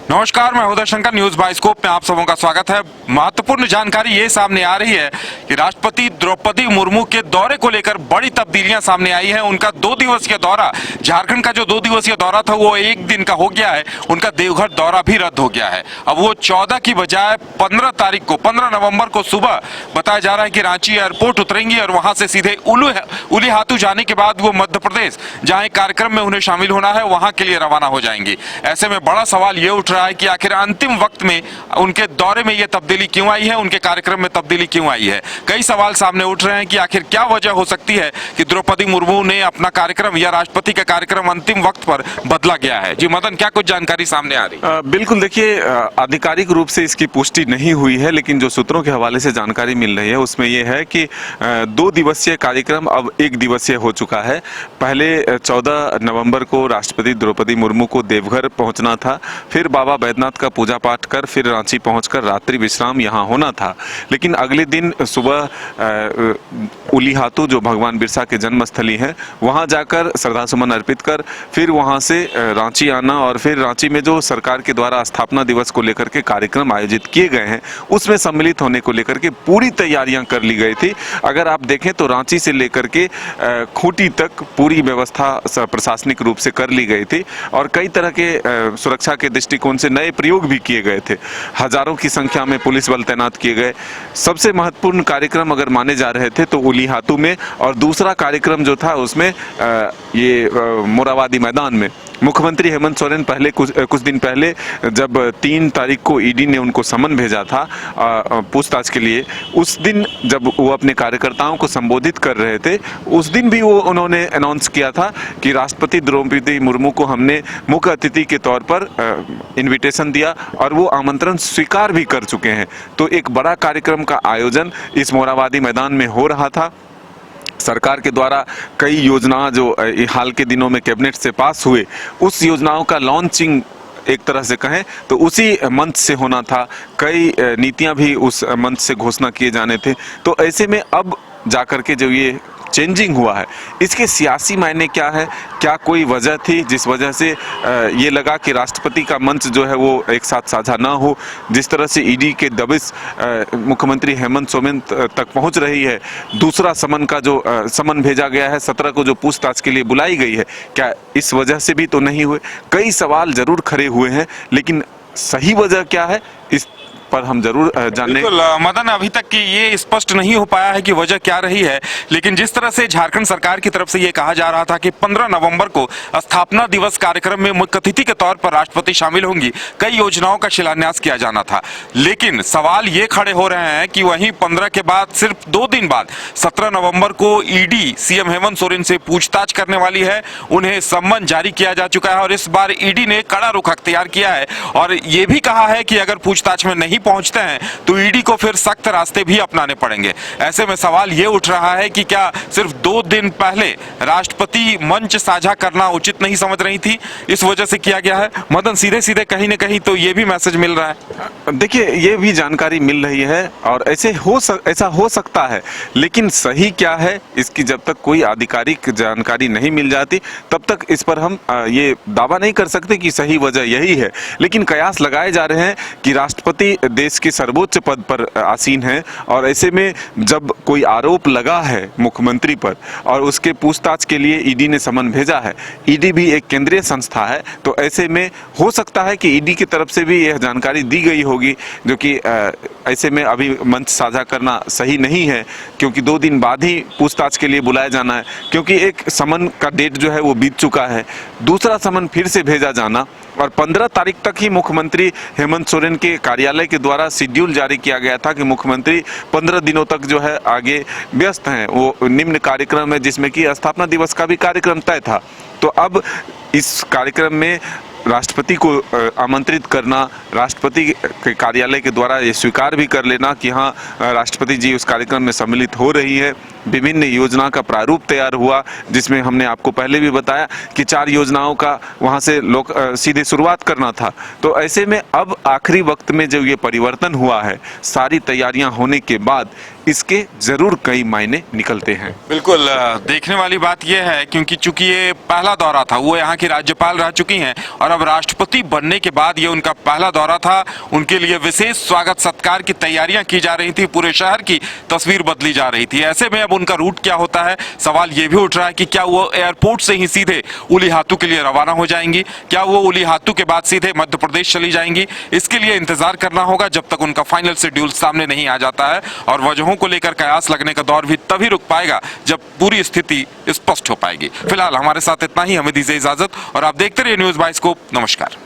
नमस्कार, मैं Uday Shankar. News bioscope में आप सबों का स्वागत है। महत्वपूर्ण जानकारी ये सामने आ रही है कि राष्ट्रपति द्रौपदी मुर्मू के दौरे को लेकर बड़ी तब्दीलियां सामने आई हैं। उनका 2 दिवसीय दौरा, झारखंड का जो 2 दिवसीय दौरा था वो 1 दिन का हो गया है। उनका देवघर दौरा भी रद्द हो गया है। अब वो 14 की बजाय 15 तारीख को, 15 नवंबर को सुबह बताया जा रहा है कि रांची एयरपोर्ट उतरेंगी और वहां से सीधे उलीहातू जाने के बाद वो मध्य प्रदेश, जहां एक कार्यक्रम में उन्हें शामिल होना है, वहां के लिए रवाना हो जाएंगी। ऐसे में बड़ा सवाल ये उठ रहा है कि आखिर अंतिम वक्त में उनके दौरे में यह तब्दीली क्यों आई है, उनके कार्यक्रम में तब्दीली क्यों आई है। कई सवाल सामने उठ रहे हैं कि आखिर क्या वजह हो सकती है कि द्रौपदी मुर्मू ने अपना कार्यक्रम या राष्ट्रपति का कार्यक्रम अंतिम वक्त पर बदला गया है। जी मदन, क्या कुछ जानकारी सामने आ रही है? बिल्कुल, देखिए, आधिकारिक रूप से इसकी पुष्टि नहीं हुई है, लेकिन जो सूत्रों के हवाले से जानकारी मिल रही है उसमें यह है कि 2 दिवसीय कार्यक्रम अब 1 दिवसीय हो चुका है। पहले 14 नवंबर को राष्ट्रपति द्रौपदी मुर्मू को देवघर पहुंचना था, फिर बाबा बैद्यनाथ का पूजा पाठ कर फिर रांची पहुंचकर रात्रि विश्राम यहां होना था। लेकिन अगले दिन सुबह उलीहातू, जो भगवान बिरसा के जन्मस्थली है, वहां जाकर श्रद्धासुमन अर्पित कर फिर वहां से रांची आना और फिर रांची में जो सरकार के द्वारा स्थापना दिवस को लेकर के कार्यक्रम आयोजित किए गए हैं उसमें सम्मिलित होने को लेकर के पूरी तैयारियां कर ली गई थी। अगर आप देखें तो रांची से लेकर के खूंटी तक पूरी व्यवस्था प्रशासनिक रूप से कर ली गई थी और कई तरह के सुरक्षा के दृष्टिकोण से नए प्रयोग भी किए गए थे। हजारों की संख्या में पुलिस बल तैनात किए गए। सबसे महत्वपूर्ण कार्यक्रम अगर माने जा रहे थे तो उलीहातू में, और दूसरा कार्यक्रम जो था उसमें ये मोराबादी मैदान में। मुख्यमंत्री हेमंत सोरेन पहले कुछ दिन पहले जब 3 तारीख को ईडी ने उनको समन भेजा था पूछताछ के लिए, उस दिन जब वो अपने कार्यकर्ताओं को संबोधित कर रहे थे, उस दिन भी वो उन्होंने अनाउंस किया था कि राष्ट्रपति द्रौपदी मुर्मू को हमने मुख्य अतिथि के तौर पर इनविटेशन दिया और वो आमंत्रण स्वीकार भी कर चुके हैं। तो एक बड़ा कार्यक्रम का आयोजन इस मोराबादी मैदान में हो रहा था। सरकार के द्वारा कई योजना जो हाल के दिनों में कैबिनेट से पास हुए, उस योजनाओं का लॉन्चिंग एक तरह से कहें तो उसी मंच से होना था। कई नीतियां भी उस मंच से घोषणा किए जाने थे। तो ऐसे में अब जाकर के जो ये चेंजिंग हुआ है, इसके सियासी मायने क्या है? क्या कोई वजह थी जिस वजह से ये लगा कि राष्ट्रपति का मंच जो है वो एक साथ साझा ना हो? जिस तरह से ईडी के दबिश मुख्यमंत्री हेमंत सोरेन तक पहुंच रही है, दूसरा समन का जो समन भेजा गया है 17 को जो पूछताछ के लिए बुलाई गई है, क्या इस वजह से भी तो नहीं हुए? कई सवाल जरूर खड़े हुए हैं, लेकिन सही वजह क्या है इस पर हम जरूर जानने। मदन, अभी तक कि ये स्पष्ट नहीं हो पाया है कि वजह क्या रही है, लेकिन जिस तरह से झारखंड सरकार की तरफ से ये कहा जा रहा था कि 15 नवंबर को स्थापना दिवस कार्यक्रम में मुख्य अतिथि के तौर पर राष्ट्रपति शामिल होंगी, कई योजनाओं का शिलान्यास किया जाना था। लेकिन सवाल ये खड़े हो रहे हैं कि वहीं 15 के बाद सिर्फ 2 दिन बाद 17 नवंबर को ईडी सीएम हेमंत सोरेन से पूछताछ करने वाली है। उन्हें सम्मन जारी किया जा चुका है और इस बार ईडी ने कड़ा रुख अख्तियार किया है और ये भी कहा है कि अगर पूछताछ में नहीं पहुंचते हैं तो ईडी को फिर सख्त रास्ते भी अपनाने पड़ेंगे। ऐसे में सवाल ये उठ रहा है कि क्या सिर्फ 2 दिन पहले राष्ट्रपति मंच साझा करना उचित नहीं समझ रही थी, इस वजह से किया गया है? मदन, सीधे सीधे कहीं न कहीं तो ये भी मैसेज मिल रहा है। देखिए, ये भी जानकारी मिल रही है और ऐसा हो सकता है, लेकिन सही क्या है इसकी जब तक कोई आधिकारिक जानकारी नहीं मिल जाती तब तक इस पर हम ये दावा नहीं कर सकते कि सही वजह यही है। लेकिन कयास लगाए जा रहे हैं कि राष्ट्रपति देश के सर्वोच्च पद पर आसीन है और ऐसे में जब कोई आरोप लगा है मुख्यमंत्री पर और उसके पूछताछ के लिए ईडी ने समन भेजा है, ईडी भी एक केंद्रीय संस्था है, तो ऐसे में हो सकता है कि ईडी की तरफ से भी यह जानकारी दी गई होगी, जो कि ऐसे में अभी मंच साझा करना सही नहीं है क्योंकि 2 दिन बाद ही पूछताछ के लिए बुलाया जाना है, क्योंकि एक समन का डेट जो है वो बीत चुका है। दूसरा समन फिर से भेजा जाना और 15 तारीख तक ही मुख्यमंत्री हेमंत सोरेन के कार्यालय के द्वारा शेड्यूल जारी किया गया था कि मुख्यमंत्री 15 दिनों तक जो है आगे व्यस्त हैं। वो निम्न कार्यक्रम है जिसमें कि स्थापना दिवस का भी कार्यक्रम तय था। तो अब इस कार्यक्रम में राष्ट्रपति को आमंत्रित करना राष्ट्रपति के कार्यालय के द्वारा ये स्वीकार भी कर लेना कि हाँ, राष्ट्रपति जी उस कार्यक्रम में सम्मिलित हो रही है। विभिन्न योजना का प्रारूप तैयार हुआ, जिसमें हमने आपको पहले भी बताया कि 4 योजनाओं का वहाँ से लोग सीधे शुरुआत करना था। तो ऐसे में अब आखिरी वक्त में जो ये परिवर्तन हुआ है, सारी तैयारियां होने के बाद इसके जरूर कई मायने निकलते हैं। बिल्कुल देखने वाली बात यह है, क्योंकि चूंकि ये पहला दौरा था, वो यहाँ की राज्यपाल रह चुकी हैं और अब राष्ट्रपति बनने के बाद ये उनका पहला दौरा था। उनके लिए विशेष स्वागत सत्कार की तैयारियां की जा रही थी, पूरे शहर की तस्वीर बदली जा रही थी। ऐसे में अब उनका रूट क्या होता है, सवाल ये भी उठ रहा है कि क्या वो एयरपोर्ट से ही सीधे उलीहातू के लिए रवाना हो जाएंगी, क्या वो उलीहातू के बाद सीधे मध्य प्रदेश चली जाएंगी। इसके लिए इंतजार करना होगा जब तक उनका फाइनल शेड्यूल सामने नहीं आ जाता है, और वजहों को लेकर कयास लगने का दौर भी तभी रुक पाएगा जब पूरी स्थिति स्पष्ट हो पाएगी। फिलहाल हमारे साथ इतना ही, हमें दीजिए इजाजत और आप देखते रहिए न्यूज़ बाइस्कोप। नमस्कार।